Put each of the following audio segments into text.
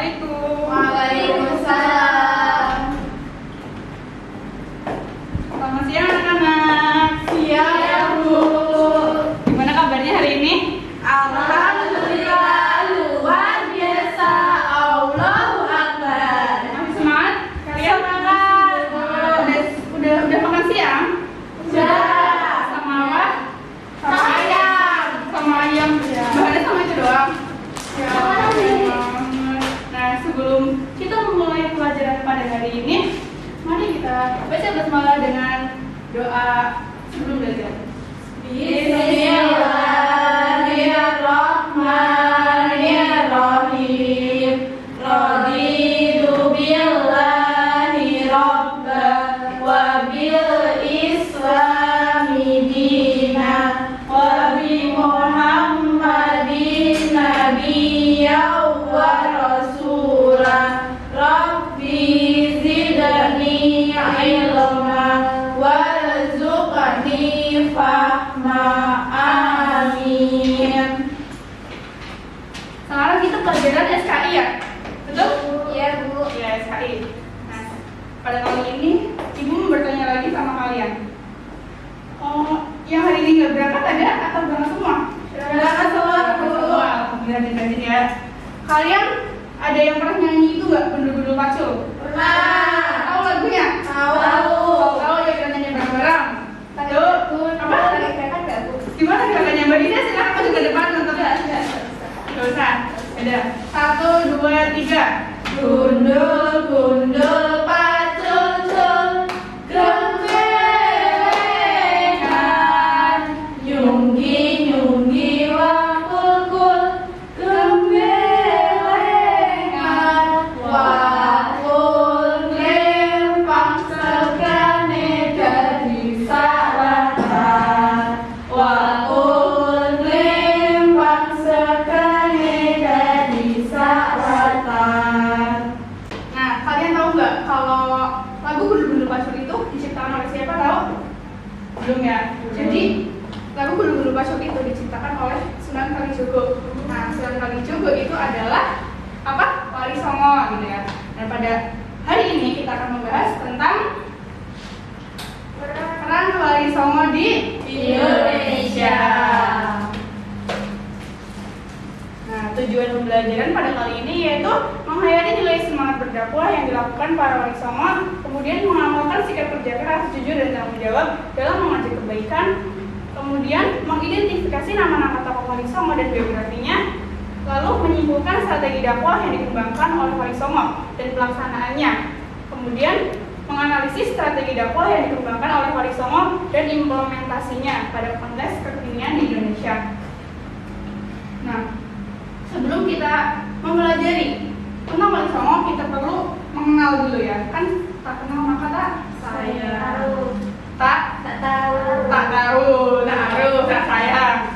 Assalamualaikum. Waalaikumsalam. Selamat siang anak-anak. Siang, Bu. Gimana kabarnya hari ini? Alhamdulillah, luar biasa. Allahu Akbar. Masih semangat? Kalian Semangat. Udah makan siang? Sudah. Sama apa? Sama ayam. Sama ayam. Ya. Bahannya sama itu doang. Ya. Keren banget. Nah, sebelum kita memulai pelajaran pada hari ini, mari kita baca basmalah dengan doa sebelum belajar. Bismillahirrahmanirrahim. Raditu billahi rabba wa bil islami dina wa bi Muhammadin nabiyya wa rasula. Rabbi zidni ilma warzuqni fahma. Amin. Sekarang kita pelajaran SKI ya? Betul? Iya, Bu. Ya, SKI. Nah, pada kali ini Ibu mau bertanya lagi sama kalian. Oh, yang hari ini nggak berangkat ada atau berangkat semua? Berangkat semua, Bu. Alhamdulillah, ya. Kalian ada yang pernah nyanyi itu nggak? Gundul-gundul pacul? Pernah. Tahu lagunya? Tahu. Tahu ya, kita nyanyi bareng-bareng. Yuk, apa? Gimana kakaknya? Mbak Dina silahkan maju ke depan nonton. Gak usah. Ada. 1, 2, 3. Gundul, gundul, pacul-cul, gembelengan, nyunggi-nyunggi, wakul-kul, gembelengan, wakul lempang sekane dari saratan, wakul lempang sekane dari saratan. Nah, kalian tahu nggak kalau lagu Gundul-Gundul Pacul itu diciptakan oleh siapa? Tahu? Belum ya? Jadi lagu Gundul-Gundul Pacul itu diciptakan oleh Sunan Kalijogo. Nah, Sunan Kalijogo itu adalah apa? Wali Songo gitu ya. Dan pada hari ini kita akan membahas tentang peran Wali Songo di Indonesia. Nah, tujuan pembelajaran pada kali ini yaitu menghayati nilai semangat berdakwah yang dilakukan para wali songo, kemudian mengamalkan sikap kerja keras, jujur dan tanggung jawab dalam mengajak kebaikan, kemudian mengidentifikasi nama-nama tokoh wali songo dan biografinya, lalu menyimpulkan strategi dakwah yang dikembangkan oleh wali songo dan pelaksanaannya, kemudian menganalisis strategi dakwah yang dikembangkan oleh wali songo dan implementasinya pada konteks kekinian di Indonesia. Nah, sebelum kita mempelajari tentang Wali Songo, kita perlu mengenal dulu ya. Kan tak kenal maka tak sayang. Tak tahu, tak sayang.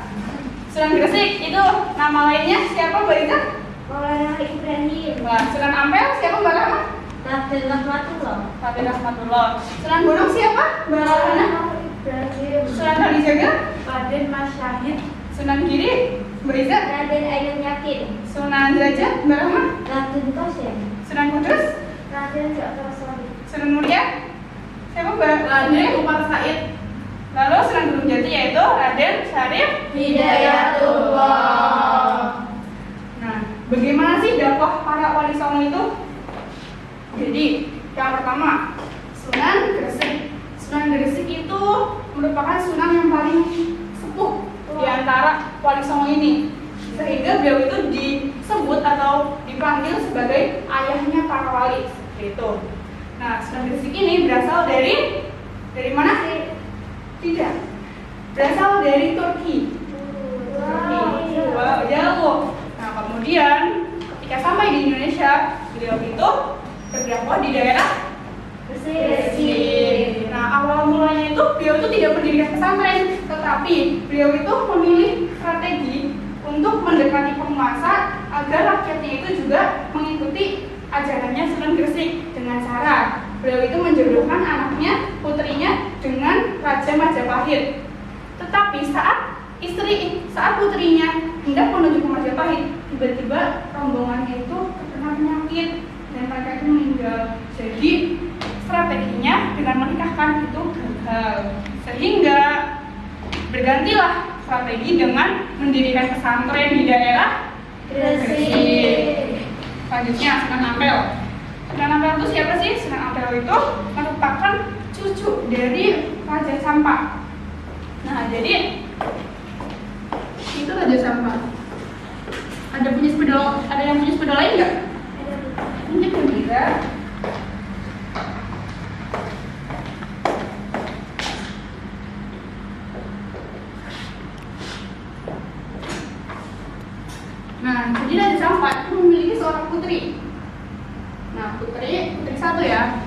Sunan Gresik itu nama lainnya siapa, Mbak Iza? Maulana Ibrahim. Wah, Sunan Ampel siapa, Mbak Rahma? Raden Rahmatullah. Raden Rahmatullah. Sunan Gunung siapa, Mbak Rahana? Ibrahim. Sunan Kalijaga? Raden Mas Syahid. Sunan Giri, Mbak Iza? Raden Ainun Yakin. Sunan Derajat, Mbak Rahma? Raden Qasim. Sunan Kudus? Raden Ja'far Shadiq. Sunan Muria? Siapa, Mbak? Raden Umar Said. Lalu Sunan Gunung Jati yaitu Raden Syarif Hidayatullah. Nah, bagaimana sih dakwah para wali songo itu? Jadi, yang pertama, Sunan Gresik. Sunan Gresik itu merupakan sunan yang paling sepuh di antara wali songo ini. Sehingga beliau itu disebut atau dipanggil sebagai ayahnya para wali. Seperti itu. Nah, Sunan Gresik ini berasal dari mana sih? Tidak. Berasal dari Turki. Wow, jauh. Nah, kemudian ketika sampai di Indonesia, beliau itu berdakwah di daerah Gresik. Nah, awal mulanya itu beliau itu tidak mendirikan pesantren, tetapi beliau itu memilih strategi untuk mendekati penguasa agar rakyatnya itu juga mengikuti ajarannya Sunan Gresik dengan cara beliau itu menjodohkan anaknya, putrinya dengan Raja Majapahit. Tetapi saat putrinya hendak menuju ke Majapahit, tiba-tiba rombongannya itu terkena penyakit dan mereka itu meninggal. Jadi strateginya dengan menikahkan itu gagal, sehingga bergantilah strategi dengan mendirikan pesantren di daerah Gresik. Selanjutnya Sunan Ampel. Sunan Ampel itu siapa sih? Sunan Ampel itu merupakan cucu dari Raja Campak. Nah, jadi itu Raja Campak. Ada yang punya sepeda lain nggak? Ini gembira. Nah, jadi Raja Campak itu memiliki seorang putri. Nah, putri satu ya.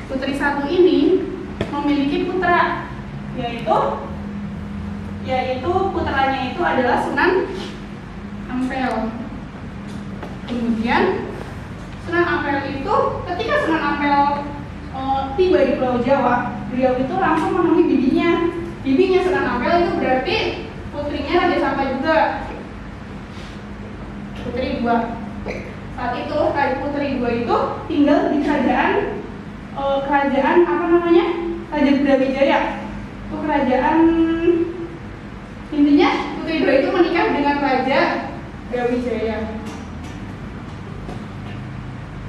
Putri satu ini memiliki putra, yaitu putranya itu adalah Sunan Ampel. Kemudian Sunan Ampel itu ketika Sunan Ampel tiba di Pulau Jawa, beliau itu langsung menemui bibinya Sunan Ampel itu berarti putrinya Raja Campak juga, putri dua. Saat itu putri dua itu tinggal di kerajaan apa namanya, Raja Brawijaya. Itu kerajaan, intinya putri dua itu menikah dengan Raja Brawijaya.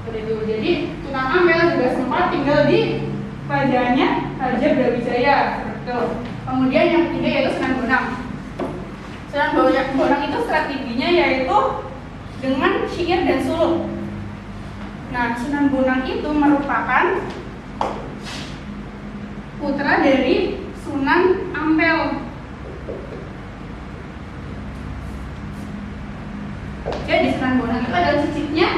Seperti itu. Jadi Sunan Ampel juga sempat tinggal di kerajaannya Raja Brawijaya. Seperti itu. Kemudian yang ketiga yaitu Sunan Bonang. Sunan Bonang itu strateginya yaitu dengan syair dan suluk. Nah, Sunan Bonang itu merupakan putra dari Sunan Ampel. Jadi Sunan Bonang itu adalah cicitnya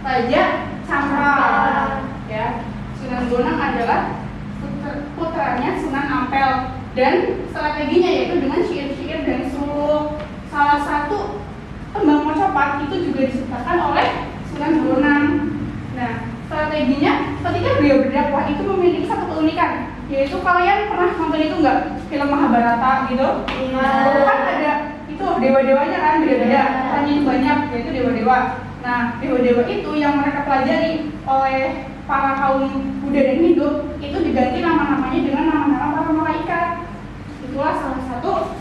Raja Campak. Ya, Sunan Bonang adalah putranya Sunan Ampel dan strateginya yaitu dengan syair-syair dan suluk. Salah satu tembang Mocopat itu juga diciptakan oleh Sunan Bonang. Nah, strateginya ketika beliau berdakwah itu memiliki satu keunikan, yaitu kalian pernah nonton itu nggak, film Mahabharata gitu? Kan ada itu dewa-dewanya kan, beda-beda, hanya itu banyak, yaitu dewa-dewa. Nah, dewa-dewa itu yang mereka pelajari oleh para kaum Buddha dan Hindu itu diganti nama-namanya dengan nama-nama para malaikat. Itulah salah satu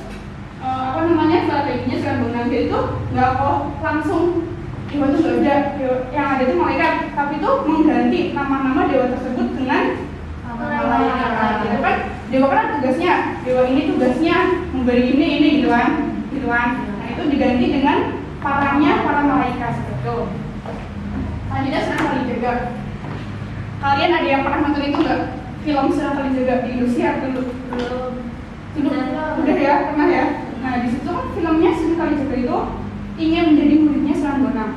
strateginya Sunan Bonang itu nggak kok langsung dewa itu nggak ada, yang ada itu malaikat, tapi itu mengganti nama-nama dewa tersebut dengan malaikat. Gitu kan? Dewa kan tugasnya, dewa ini tugasnya memberi ini gitu kan. Nah, itu diganti dengan para malaikat seperti itu. Selanjutnya Sunan Kalijaga. Kalian ada yang pernah nonton itu nggak? Film Sunan Kalijaga di Indosiar dulu? Udah ya, pernah ya? Nah, di situ kan filmnya Sunan Kalijaga itu ingin menjadi muridnya Sunan Bonang.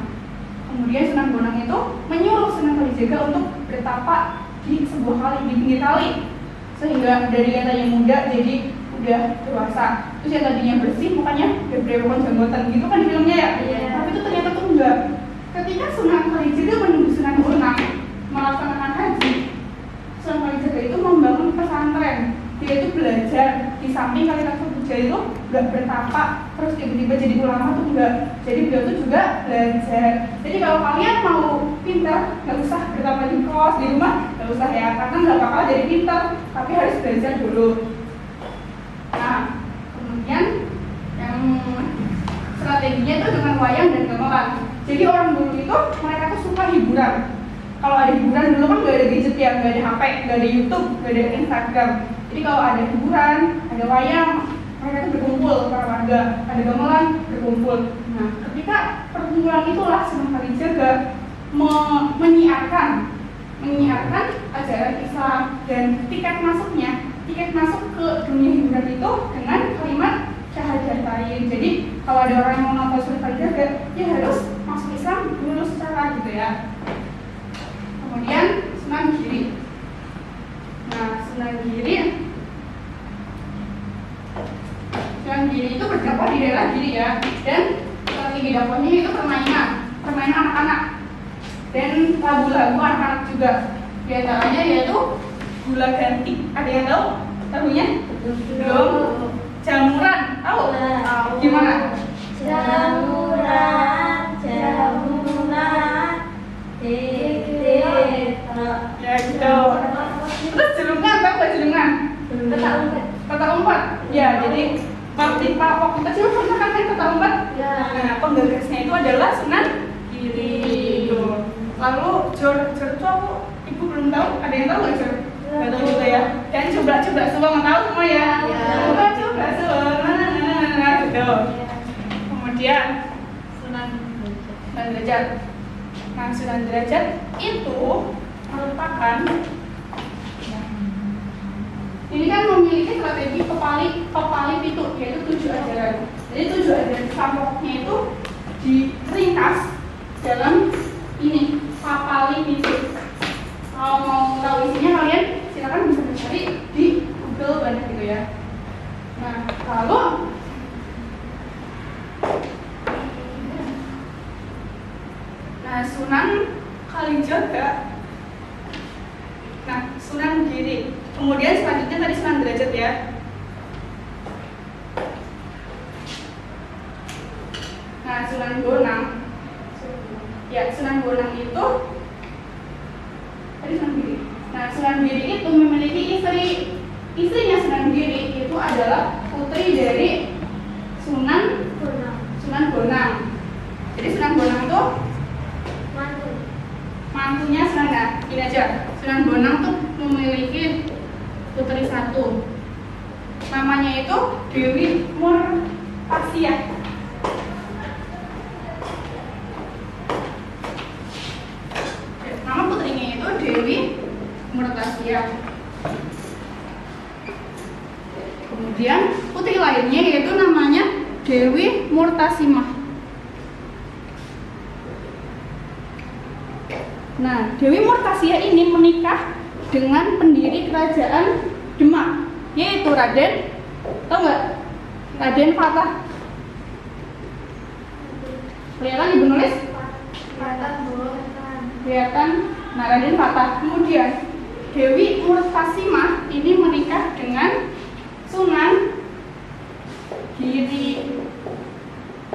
Kemudian Sunan Bonang itu menyuruh Sunan Kalijaga untuk bertapa di sebuah kali, di pinggir kali, sehingga dari yang tadinya muda jadi udah dewasa. Terus yang tadinya bersih mukanya berewokan janggotan gitu kan di filmnya ya. Tapi itu ternyata tuh enggak. Ketika Sunan Kalijaga menunggu Sunan Bonang melaksanakan haji, Sunan Kalijaga itu membangun pesantren. Dia itu belajar di samping Kalijaga itu nggak bertapa terus tiba-tiba jadi ulama tuh enggak. Jadi beliau tuh juga belajar. Jadi kalau kalian mau pintar nggak usah bertapa di kos, di rumah nggak usah ya, karena nggak bakal jadi pintar, tapi harus belajar dulu. Nah, kemudian yang strateginya itu dengan wayang dan gamelan. Jadi orang dulu itu mereka tuh suka hiburan. Kalau ada hiburan dulu kan nggak ada gadget ya, nggak ada HP, nggak ada YouTube, nggak ada Instagram. Jadi kalau ada hiburan, ada wayang, mereka tuh berkumpul para warga, ada gamelan berkumpul. Nah, ketika perkumpulan itulah Sunan Kalijaga menyiarkan ajaran Islam dan tiket masuk ke dunia hiburan itu dengan kalimat syahadatain. Jadi kalau ada orang yang mau nonton Sunan Kalijaga, dia harus masuk Islam dulu secara gitu ya. Kemudian Sunan Giri. Nah, Sunan Giri itu berdakwah di daerah Giri ya, dan strategi dakwahnya itu permainan anak-anak dan lagu-lagu anak-anak juga. Di antaranya yaitu Gula Ganti. Ada yang tahu lagunya? Belum. Jamuran, tahu? Gimana? Jamuran Petak umpet. Petak umpet. Ya, jadi waktu kecil pernah kan main petak umpet? Ya. Nah, penggagasnya itu adalah Sunan Giri. Lalu jor itu aku ibu belum tahu. Ada yang tahu nggak jor? Nggak tahu juga ya. Dan coba semua nggak tahu semua ya. Coba semua. Nah, gitu. Kemudian Sunan Derajat. Nah, Sunan Derajat itu merupakan ini kan memiliki strategi pepali pitu, yaitu 7 ajaran. Jadi 7 ajaran Islam pokoknya itu diringkas dalam ini papali pitu. Kalau mau tahu isinya kalian silakan bisa mencari di Google banyak gitu ya. Nah, lalu Sunan Kalijaga. Nah, Sunan Giri. Kemudian selanjutnya tadi Sunan Derajat ya. Nah, Sunan Bonang. Ya, Sunan Bonang itu tadi Sunan Giri. Nah, Sunan Giri itu memiliki istri. Istrinya Sunan Giri itu adalah putri dari Sunan Bonang. Jadi Sunan Bonang itu mantunya Sunan. Nah, ini aja. Sunan Bonang tuh memiliki putri satu. Namanya itu Dewi Murtasia. Nama putrinya itu Dewi Murtasia. Kemudian putri lainnya yaitu namanya Dewi Murtasimah. Nah, Dewi Murtasia ini menikah dengan pendiri kerajaan Demak, yaitu Raden, tahu nggak? Raden Fatah. Kelihatan ibu nulis? Kelihatan. Nah, Raden Fatah. Kemudian Dewi Murtasimah ini menikah dengan Sunan Giri.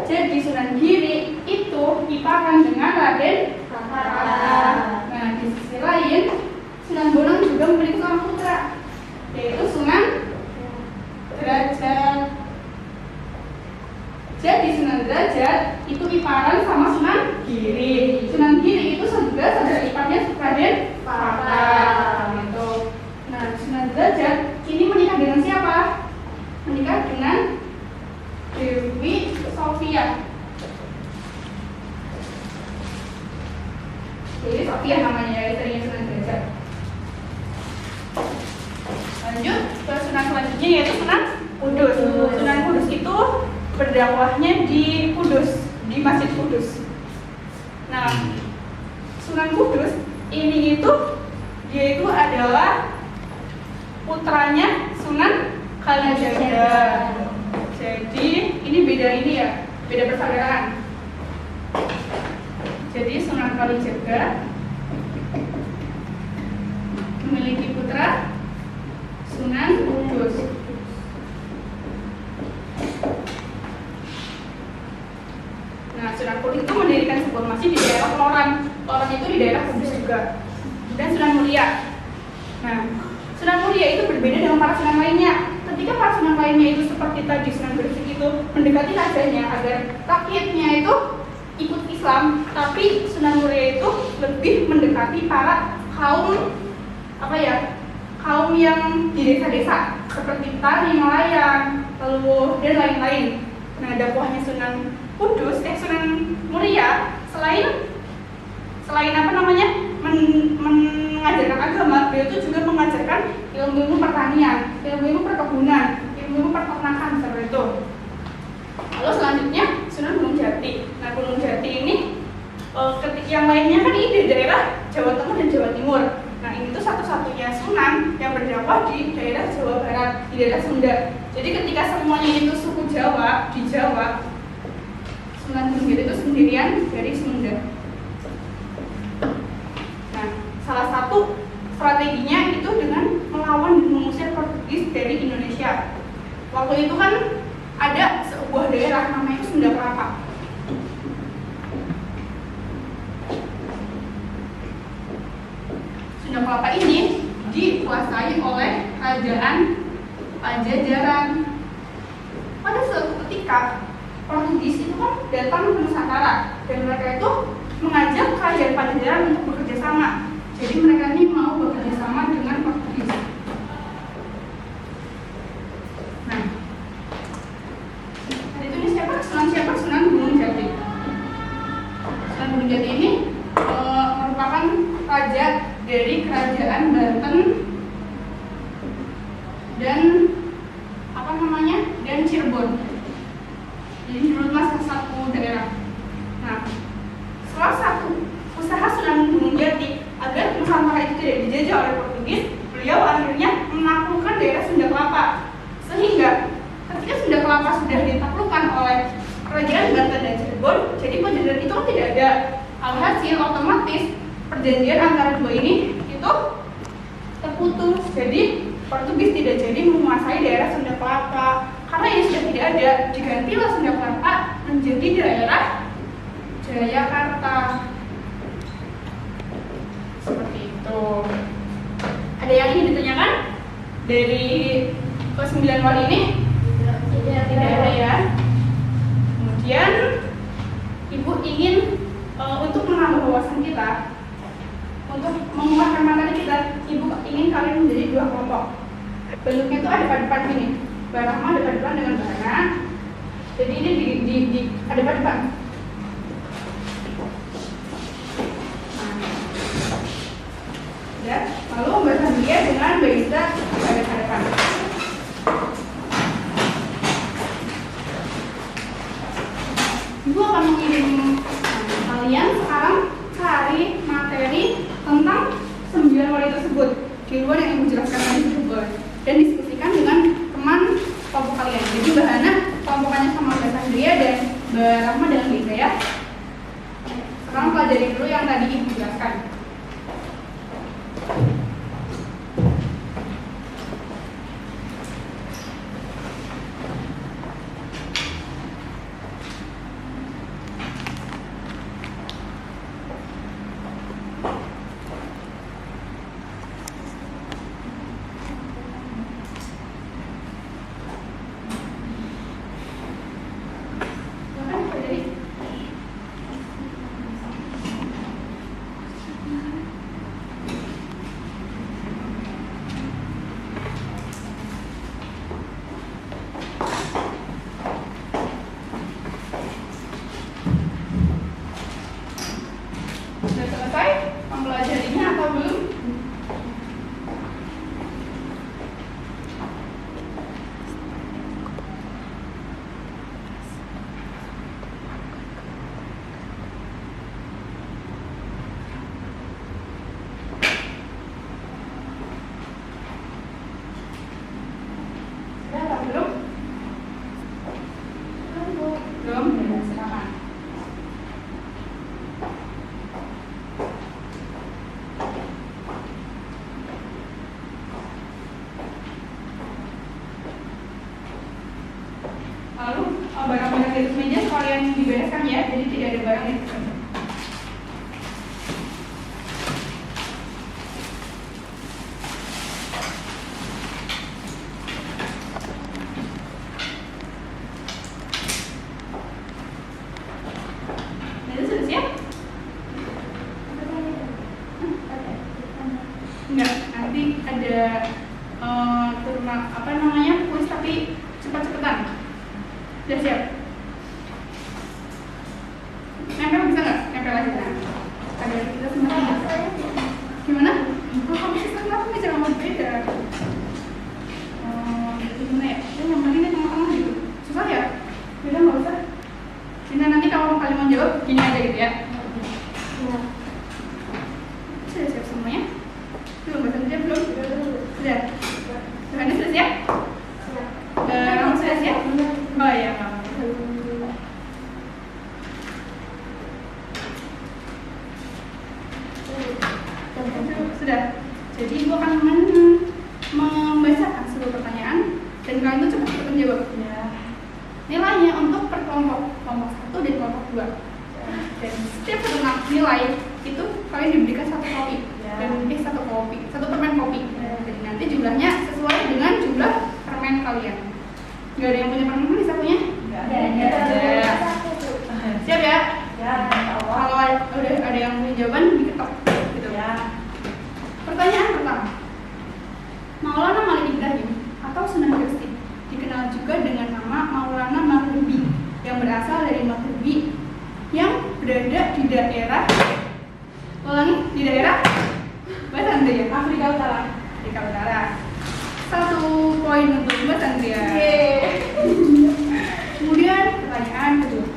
Jadi Sunan Giri itu iparan dengan Raden Fatah. Nah, di sisi lain Sunan Bonang juga memiliki seorang putra, yaitu Sunan Derajat. Jadi Sunan Derajat itu iparan sama Sunan Giri. Sunan Giri itu juga saudara iparnya Raden Fatah. Gitu. Nah, Sunan Derajat ini menikah dengan siapa? Menikah dengan Dewi Sofia. Dewi Sofia namanya ya, istrinya Sunan Derajat. Lanjut ke Sunan selanjutnya yaitu Sunan Kudus. Sunan Kudus itu berdakwahnya di Kudus, di Masjid Kudus. Nah, Sunan Kudus ini dia itu adalah putranya Sunan Kalijaga. Jadi ini beda persaudaraan. Jadi Sunan Kalijaga memiliki putra Sunan Kudus. Nah, Sunan Kudus itu mendirikan sebuah masjid di daerah Loran. Loran itu di daerah Kudus juga. Dan Sunan Muria. Nah, Sunan Muria itu berbeda dengan para sunan lainnya. Ketika para sunan lainnya itu seperti tadi Sunan Gresik itu mendekati rajanya agar rakyatnya itu ikut Islam, tapi Sunan Muria itu lebih mendekati para kaum yang di desa-desa seperti tani, nelayan, lalu dan lain-lain. Nah, dakwahnya Sunan Muria selain mengajarkan agama, beliau itu juga mengajarkan ilmu pertanian, ilmu perkebunan, ilmu peternakan seperti itu. Lalu selanjutnya Sunan Gunung Jati. Nah, Gunung Jati ini ketika yang lainnya kan ini di daerah Jawa Tengah dan Jawa Timur. Nah, ini tuh satu-satunya Sunan yang berdakwah di daerah Jawa Barat, di daerah Sunda. Jadi ketika semuanya itu suku Jawa di Jawa, Sunan Gunung Jati itu sendirian dari Sunda. Nah, salah satu strateginya itu dengan melawan dan mengusir Portugis dari Indonesia. Waktu itu kan ada sebuah daerah namanya Sunda Kelapa. Sunda Kelapa ini dikuasai oleh kerajaan Pajajaran. Pada suatu ketika Portugis itu kan datang ke Nusantara dan mereka itu mengajak kerajaan Pajajaran untuk bekerja sama. Jadi mereka ini mau bekerja sama dengan Portugis. Nah, itu ini siapa? Sunan Gunung Jati. Sunan Gunung Jati ini merupakan raja dari kerajaan Banten dan dan Cirebon. Jadi dulu salah satu daerah. Nah, salah satu usaha Sunan Gunung Jati agar Nusantara itu tidak dijajah oleh Portugis, beliau akhirnya menaklukkan daerah Sunda Kelapa. Sehingga ketika Sunda Kelapa sudah ditaklukkan oleh kerajaan Banten dan Cirebon, jadi Pajajaran itu tidak ada. Alhasil otomatis perjanjian antara dua ini itu terputus. Jadi Portugis tidak jadi menguasai daerah Sunda Kelapa. Karena ini sudah tidak ada, digantilah Sunda Kelapa menjadi daerah Jayakarta. Seperti itu. Ada yang ingin ditanyakan dari ke-9 wali ini? Tidak ada ya. Kemudian Ibu ingin untuk menambah wawasan kita, untuk menguatkan materi kita, Ibu ingin kalian menjadi 2 kelompok. Bentuknya itu ada depan ini. Barangma ada depan dengan barana. Jadi ini di ada depan. Ya, lalu membaca dia dengan bahasa hadapan. Ibu akan mengirim kalian sekarang cari materi tentang 9 wali tersebut di luar yang Ibu jelaskan tadi juga, dan diskusikan dengan teman kelompok kalian. Jadi Bahana kelompokannya sama Mbak Sandria dan Mbak Rahma dengan Mbak ya. Sekarang pelajari dulu yang tadi Ibu jelaskan. Sudah selesai mempelajarinya atau belum? Sudah atau belum? Belum? Ya, silakan. Lalu barang-barang di atas meja sekalian dibereskan ya, jadi tidak ada barang yang tersebar. Jadi sudah siap? Enggak, nanti ada kuis tapi cepat-cepatan. Sudah siap? Nempel bisa nggak? Nempel lagi nah. Ada kita sebentar. Gimana? Kalau bisa kenapa bisa ngomong beda? Gimana ya? Yang penting tengah-tengah gitu. Susah ya? Beda nggak usah. Ini nanti kalau kalian mau jawab gini aja gitu ya. Sudah siap semuanya? Belum bahasa Indonesia belum? Sudah. Sudah sudah siap? Kamu sudah siap? Oh iya, kamu. Sudah. Jadi Ibu akan membacakan seluruh pertanyaan dan kalian itu cepat-cepat menjawab. Ya. Nilainya untuk per kelompok 1 dan kelompok 2. Dan setiap satu nilai itu kalian diberikan 1 kopi. Dan 1 kopi, 1 permen kopi. Jadi nanti jumlahnya sesuai dengan jumlah permen Nggak ada yang punya permen bisa punya? Nggak ada. Siap ya? Ya, Kalau udah ada yang punya jawaban diketok gitu. ya. Pertanyaan pertama. Maulana Malik Ibrahim atau Sunan Gesti dikenal juga dengan nama Maulana Maghribi yang berasal dari Maghribi yang berada di daerah di daerah Mbak Sandria, Afrika Utara. Afrika Utara. 1 poin untuk Mbak Sandria. Kemudian pertanyaan kedua.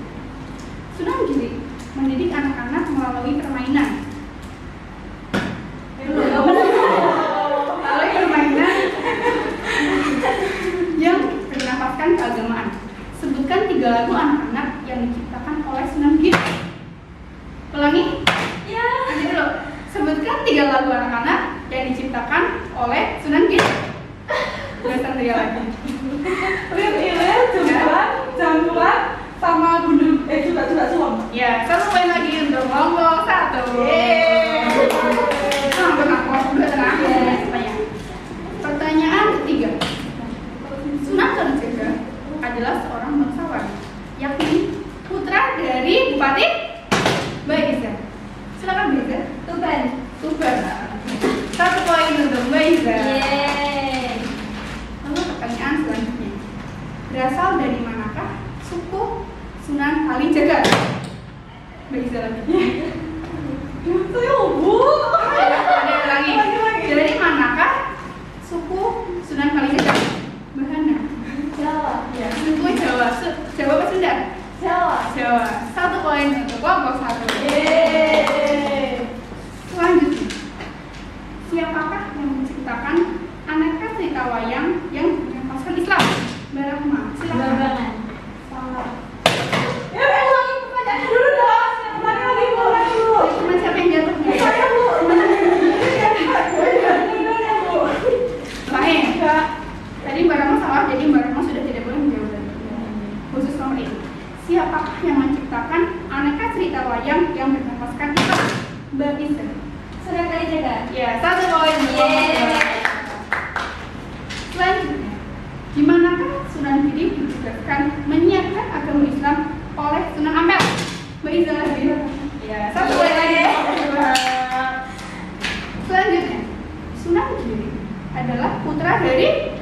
Sunan Giri mendidik anak-anak melalui permainan. Melalui permainan yang bernafaskan keagamaan. Sebutkan 3 lagu anak-anak yang diciptakan oleh Sunan Giri. Ulangi. Ya. Nanti dulu. Sebutkan 3 lagu anak-anak yang diciptakan oleh Sunan Giri. Mbak Sandria lagi. Jambulan sama gundul juga suam. Ya, 1 poin lagi untuk Lombok 1. Tenang, tenang. Pertanyaan ketiga. Sunan Kalijaga adalah seorang bangsawan, yakni putra dari Bupati Mbak Iza. Silakan Mbak Iza. Tuban. 1 poin untuk Mbak Iza. Lalu pertanyaan selanjutnya. Berasal dari manakah suku Sunan Kalijaga? Mbak Iza lagi. Itu ya, Bu. Ada lagi. Dari manakah suku Sunan Kalijaga? Bahana. Jawa. Ya, suku Jawa. Jawa apa Sunda? Jawa. 1 poin untuk kelompok 1. Selanjutnya, siapakah yang menciptakan aneka cerita wayang yang mengenaskan Islam? Mbak Rahma, silakan. Ya, ulangi pertanyaannya dulu dong. Pertanyaan lagi ulangi dulu. Cuma siapa yang jatuh? Saya, Bu. Lain. Tadi Mbak Rahma salah, jadi Mbak Rahma sudah tidak boleh menjawab lagi. Khusus nomor ini. Siapakah yang menciptakan aneka cerita wayang yang bernafaskan Islam? Mbak Iza. Sunan Kalijaga. Ya, 1 poin. Selanjutnya, di manakah Sunan Giri ditugaskan menyiarkan agama Islam oleh Sunan Ampel? Mbak Iza lagi. Ya, 1 poin lagi. Selanjutnya, Sunan Giri adalah putra dari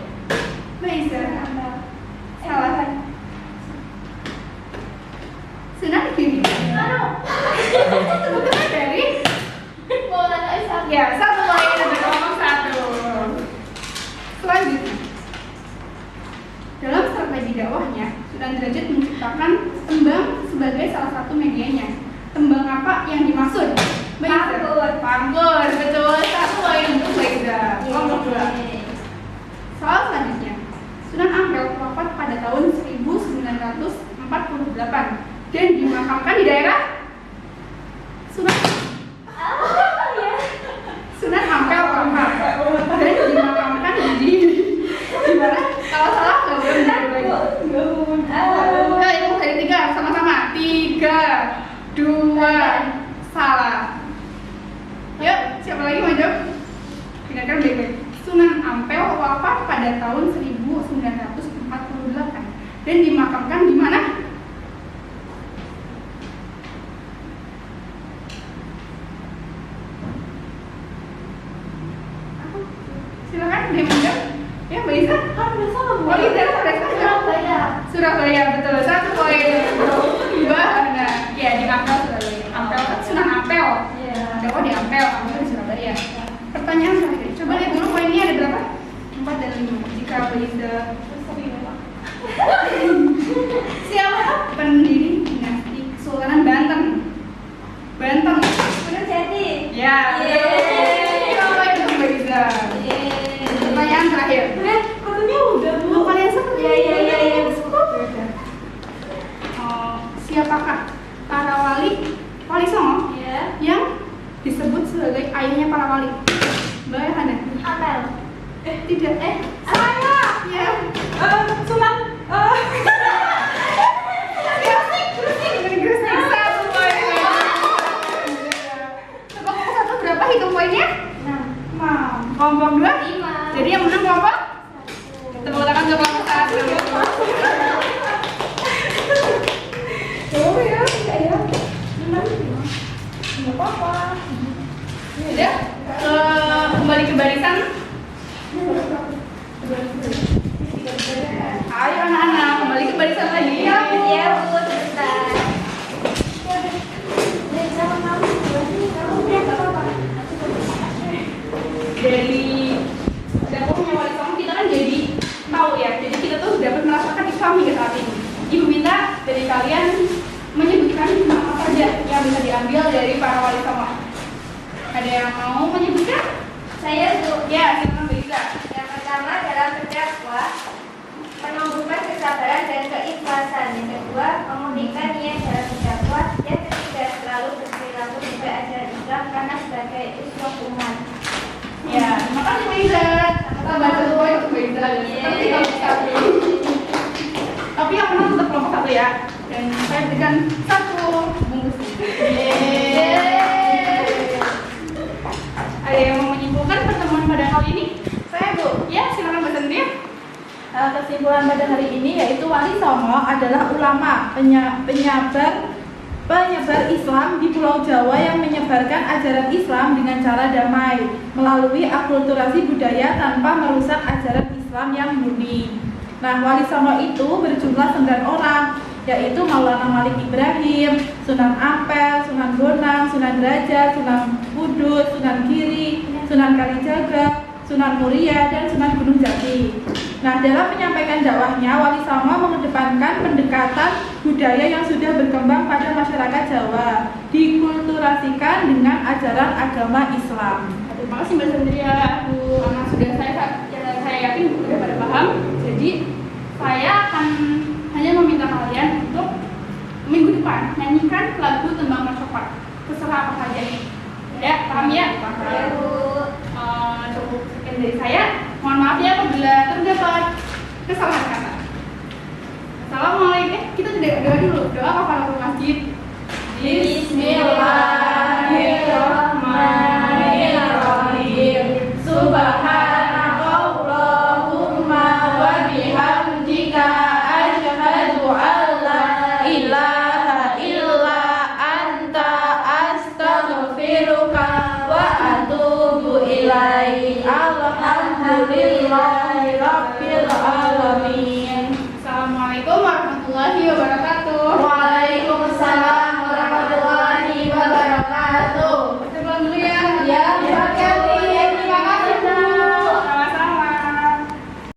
Mbak Iza. Salah. Sunan Giri. Putra dari ya, 1 poin untuk kelompok 1. Selanjutnya, dalam strategi dakwahnya, Sunan Derajat menciptakan tembang sebagai salah satu medianya. Tembang apa yang dimaksud? Pangkur, betul. 1 poin untuk Mbak Iza. Kelompok 2. Soal selanjutnya, Sunan Ampel wafat pada tahun 1948 dan dimakamkan di daerah Sunan Ampel wafat dan dimakamkan di mana? Kalau salah nggak boleh menjawab lagi. Itu dari 3 sama-sama. 3, 2, salah. Yuk, siapa lagi mau jawab? Dengarkan baik-baik. Sunan Ampel wafat pada tahun 1948 dan dimakamkan di mana? Silakan dia menjawab. Ya, Mbak Iza. Oh, Iza, Surabaya, betul. 1 poin. Mbak Hana. Ya, di Ampel Surabaya. Ampel, Sunan Ampel. Dakwah di Ampel di Surabaya. Pertanyaan terakhir. Coba lihat dulu poinnya ada berapa? 4 dan 5. Jika Mbak Iza. Siapa pendiri dinasti Kesultanan Banten? Ya, betul. Itu Mbak Iza. Pertanyaan terakhir. Katanya udah, Bu. Kalian seperti Iya. Siapakah para wali songo yang disebut sebagai ayahnya para wali? Mbak Hana. Tidak. Saya. Ya. Sunan. Gresik 1 poin. Kelompok 1 berapa hitung poinnya? 6. Kelompok 2? 5. Jadi yang menang kelompok? Tepuk tangan untuk kelompok 1. dari kalian menyebutkan nama apa aja yang bisa diambil dari para wali songo. Ada yang mau menyebutkan? Saya Bu. Ya, silakan Beliza. Yang pertama dalam berdakwah menumbuhkan kesabaran dan keikhlasan. Yang kedua, memurnikan niat dalam berdakwah. Yang ketiga, selalu berperilaku sesuai ajaran Islam karena sebagai uswah umat. Ya, terima kasih Beliza. Kita baca semua itu Beliza. Seperti kelompok satu. Tapi yang menang tetap kelompok satu ya. Dan saya berikan 1 bungkus. Ada yang mau menyimpulkan pertemuan pada kali ini? Saya Bu. Ya, silakan Mbak Sandria. Kesimpulan pada hari ini yaitu Wali Songo adalah ulama penyebar Islam di Pulau Jawa yang menyebarkan ajaran Islam dengan cara damai melalui akulturasi budaya tanpa merusak ajaran Islam yang murni. Nah, Wali Songo itu berjumlah 9 orang, yaitu Maulana Malik Ibrahim, Sunan Ampel, Sunan Bonang, Sunan Derajat, Sunan Kudus, Sunan Giri, Sunan Kalijaga, Sunan Muria, dan Sunan Gunung Jati. Nah, dalam menyampaikan dakwahnya, Wali Songo mengedepankan pendekatan budaya yang sudah berkembang pada masyarakat Jawa, dikulturasikan dengan ajaran agama Islam. Terima kasih Mbak Sandria. Karena sudah saya yakin sudah pada paham. Jadi saya akan hanya meminta kalian untuk minggu depan nyanyikan lagu Tembang Masyarakat. Terserah apa saja nih. Ya, paham ya? Saya Bu. Cukup sekian dari saya. Mohon maaf ya apabila terdapat kesalahan kata. Assalamualaikum. Kita doa dulu. Doa kafaratul masjid. Bismillahirrahmanirrahim. Subhanakallahumma wa bihamdika asyhadu an la ilaha illa anta astaghfiruka wa atubu ilaik. Alhamdulillah.